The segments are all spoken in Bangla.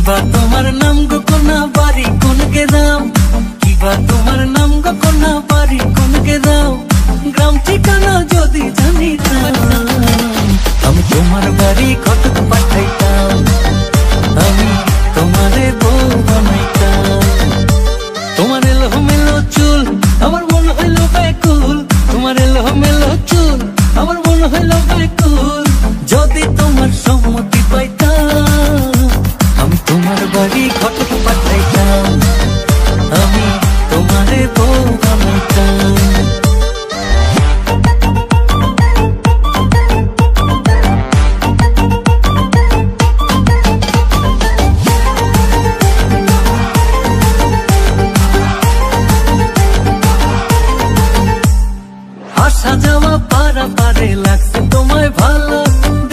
কিবা তোমার নাম গো কোনা বাড়ি কোন গ্রাম, কিবা তোমার নাম গো কোনা বাড়ি কোন গ্রাম, গ্রাম ঠিকানা যদি জানিতাম আমি তোমার বাড়ি কটক পাঠাইতাম, আমি তোমারে বউ বানাইতাম। তোমার এলোমেলো চুল আমার মন হইল ব্যাকুল, তোমার এলোমেলো চুল আমার মন হইল ব্যাকুল, যদি তোমার সম্মতি পাইতাম আমি তোমার বাড়ি কটক পাঠাইতাম, আমি তোমারে বউ বানাইতাম। আসা যাওয়া পারা পারে লাগছে তোমায় ভালো,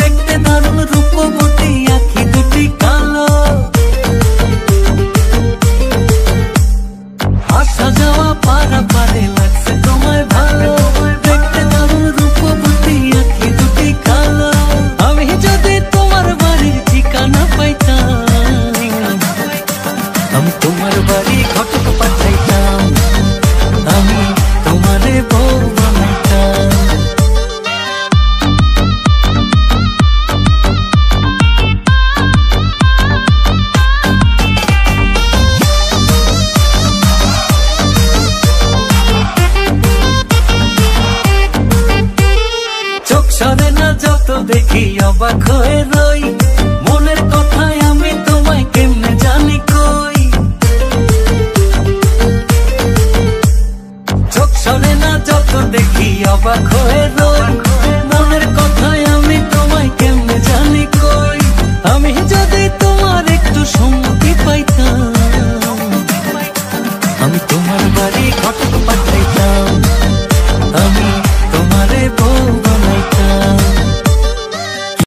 দেখতে দারুণ রূপবতী আঁখি দুটি কালো। আসা যাওয়া পারা পারে লাগছে তোমায় ভালো, দেখতে দারুণ রূপবতী আঁখি দুটি কালো। আমি যদি তোমার বাড়ির ঠিকানা পাইতাম আমি তোমার বাড়ি কটক পাঠাইতাম, আমি তোমারে বউ বানাইতাম। চোখ সরে না যত দেখি অবাক হয়ে রই, মনের কথায় আমি তোমায় কেমনে জানি কই। চোখ সরে না যত দেখি অবাক হয়ে রই, মনের কথায় আমি তোমায় কেমনে জানি কই। আমি যদি তোমার একটু সম্মতি পাইতাম আমি তোমার বাড়ি